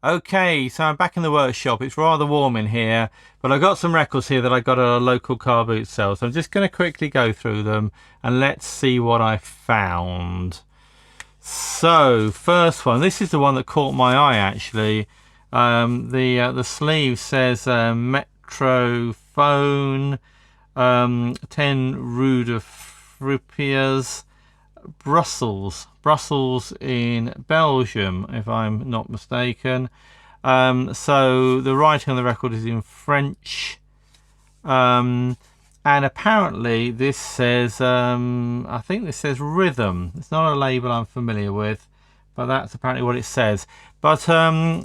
Okay, so I'm back in the workshop. It's rather warm in here, but I got some records here that I got at a local car boot sale. So I'm just going to quickly go through them and let's see what I found. So first one, this is the one that caught my eye actually. The sleeve says Metrophone, 10 Rue de Fripiers, Brussels in Belgium, if I'm not mistaken. So the writing on the record is in French, and apparently this says I think this says rhythm. It's not a label I'm familiar with, but that's apparently what it says. But I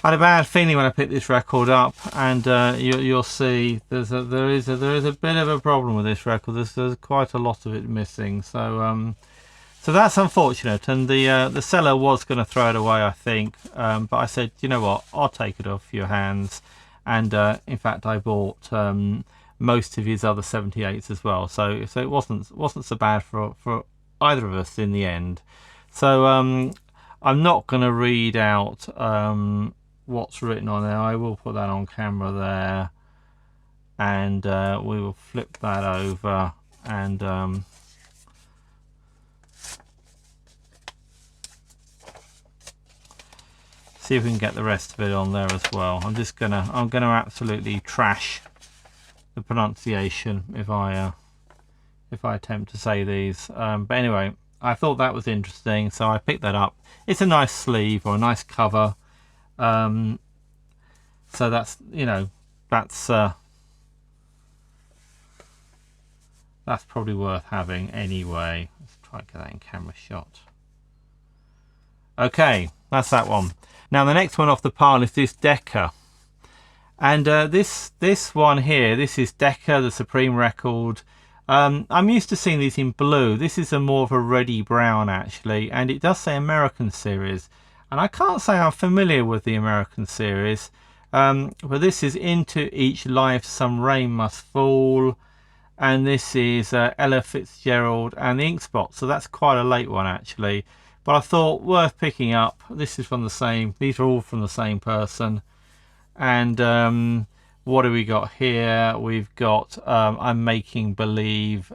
had a bad feeling when I picked this record up, and you'll see there is a bit of a problem with this record. There's quite a lot of it missing, so that's unfortunate. And the seller was going to throw it away, I think, but I said, you know what, I'll take it off your hands. And in fact, I bought most of his other 78s as well, so it wasn't so bad for either of us in the end. So I'm not going to read out what's written on there. I will put that on camera there, and we will flip that over and see if we can get the rest of it on there as well. I'm gonna absolutely trash the pronunciation if I attempt to say these, but anyway, I thought that was interesting, so I picked that up. It's a nice sleeve or a nice cover. So that's, you know, that's probably worth having anyway. Let's try to get that in camera shot. Okay, that's that one. Now the next one off the pile is this Decca, and this one here, this is Decca, the Supreme record. I'm used to seeing these in blue. This is more of a reddy brown actually, and it does say American series. And I can't say I'm familiar with the American series, but this is Into Each Life Some Rain Must Fall, and this is Ella Fitzgerald and the Ink Spots, so that's quite a late one actually, but I thought worth picking up. This is from the same, these are all from the same person. And what do we got here? We've got I'm Making Believe,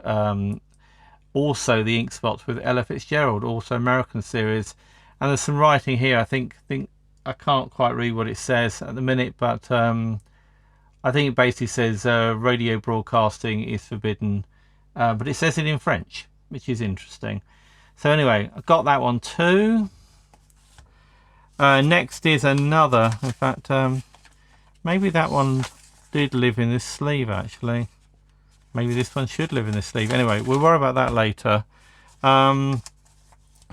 also the Ink Spots with Ella Fitzgerald, also American series. And there's some writing here. I think I can't quite read what it says at the minute, but I think it basically says radio broadcasting is forbidden, but it says it in French, which is interesting. So anyway, I got that one too. Next is another. In fact, maybe that one did live in this sleeve actually. Maybe this one should live in this sleeve. Anyway, we'll worry about that later.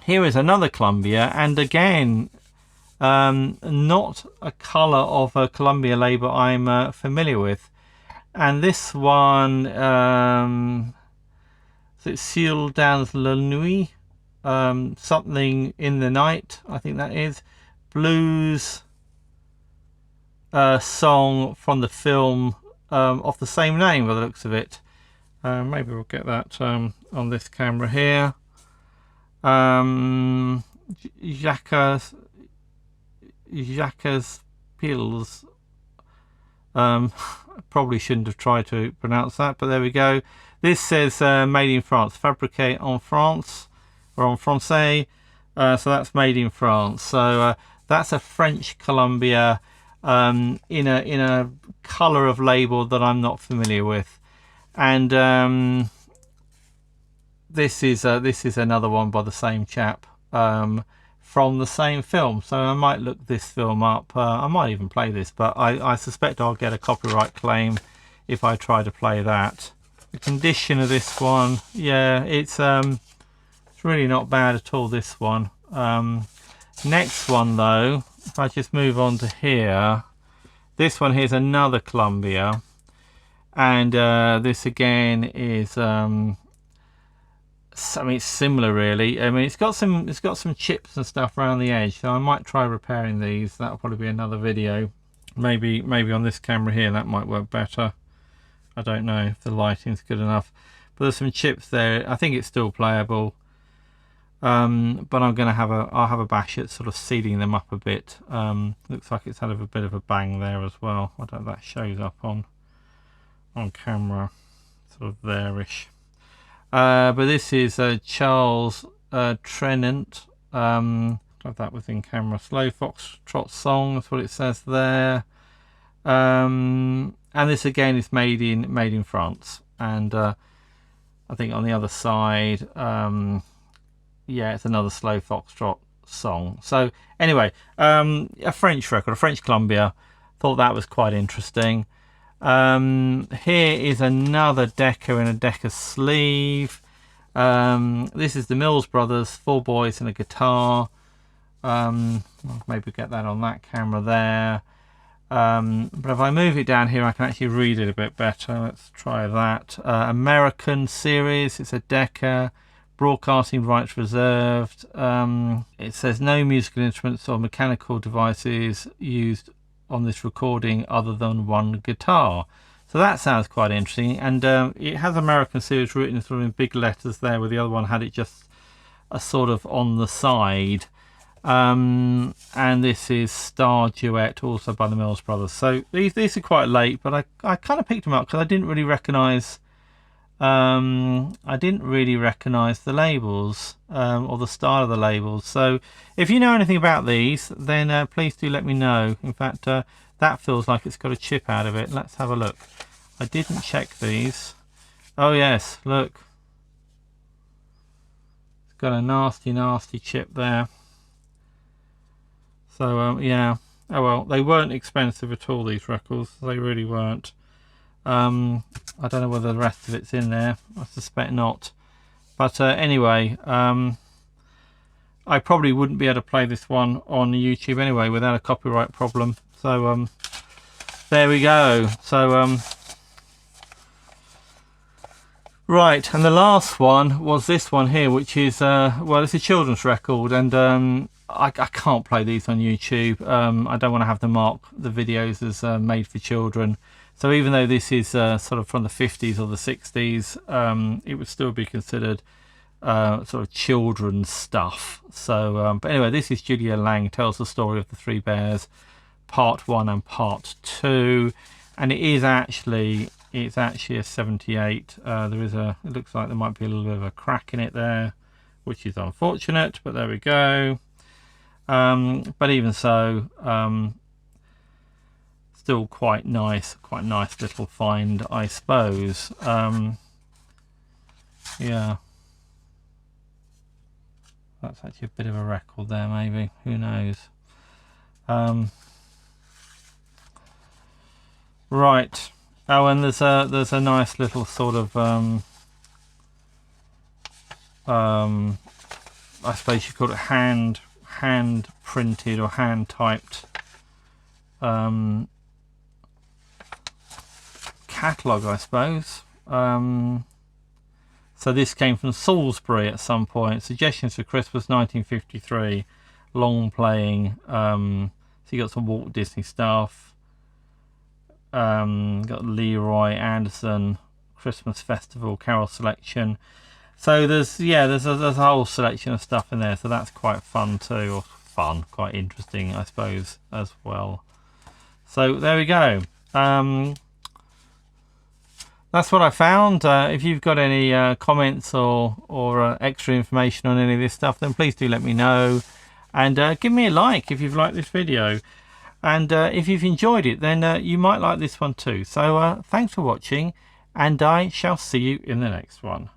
Here is another Columbia, and again, not a colour of a Columbia label I'm familiar with. And this one, it's Ciel dans la nuit, something in the night, I think that is. Blues song from the film of the same name by the looks of it. Maybe we'll get that on this camera here. Jacques Pills. Probably shouldn't have tried to pronounce that, but there we go. This says made in France, fabriqué en France, or en français. So that's made in France. So that's a French Columbia in a colour of label that I'm not familiar with, and this is another one by the same chap from the same film. So I might look this film up. I might even play this, but I suspect I'll get a copyright claim if I try to play that. The condition of this one, yeah, it's really not bad at all, this one. Next one though, if I just move on to here, this one here's another Columbia, and this again is I mean, it's similar really. I mean, it's got some chips and stuff around the edge, so I might try repairing these. That'll probably be another video. Maybe on this camera here that might work better. I don't know if the lighting's good enough, but there's some chips there. I think it's still playable. but I'm gonna I'll have a bash at sort of sealing them up a bit. Looks like it's had a bit of a bang there as well. I don't know if that shows up on camera, sort of there-ish. But this is Charles Trenet. Have that within camera. Slow Foxtrot song, that's what it says there. And this again is made in France. And I think on the other side, yeah, it's another Slow Foxtrot song. So anyway, a French record, a French Columbia. Thought that was quite interesting. Here is another Decca in a Decca sleeve. This is the Mills Brothers, 4 boys and a guitar. I'll maybe get that on that camera there. But if I move it down here, I can actually read it a bit better. Let's try that. American series, it's a Decca, broadcasting rights reserved. It says no musical instruments or mechanical devices used on this recording other than one guitar. So that sounds quite interesting. And it has American series written sort of in big letters there, where the other one had it just a sort of on the side. And this is Star Duet, also by the Mills Brothers. So these are quite late, but I kind of picked them up because I didn't really recognise the labels or the style of the labels. So if you know anything about these, then please do let me know. In fact, that feels like it's got a chip out of it. Let's have a look. I didn't check these. Oh yes, look, it's got a nasty chip there. So yeah, oh well, they weren't expensive at all, these records. They really weren't. I don't know whether the rest of it's in there. I suspect not. But anyway, I probably wouldn't be able to play this one on YouTube anyway without a copyright problem. So there we go. So right, and the last one was this one here, which is well, it's a children's record, and I can't play these on YouTube. I don't want to have to mark the videos as made for children. So even though this is sort of from the 50s or the 60s, it would still be considered sort of children's stuff. So, but anyway, this is Julia Lang Tells the Story of the Three Bears, Part 1 and Part 2. And it's actually a 78. It looks like there might be a little bit of a crack in it there, which is unfortunate, but there we go. But even so, still quite nice little find, I suppose. Yeah, that's actually a bit of a record there, maybe, who knows. Right, oh, and there's a nice little sort of I suppose you call it hand printed or hand typed catalogue, I suppose. So this came from Salisbury at some point. Suggestions for Christmas 1953. Long playing. So you got some Walt Disney stuff. Got Leroy Anderson Christmas Festival Carol Selection. So there's a whole selection of stuff in there. So that's quite fun too, or fun, quite interesting, I suppose, as well. So there we go. That's what I found. If you've got any comments or extra information on any of this stuff, then please do let me know, and give me a like if you've liked this video, and if you've enjoyed it, then you might like this one too. So thanks for watching, and I shall see you in the next one.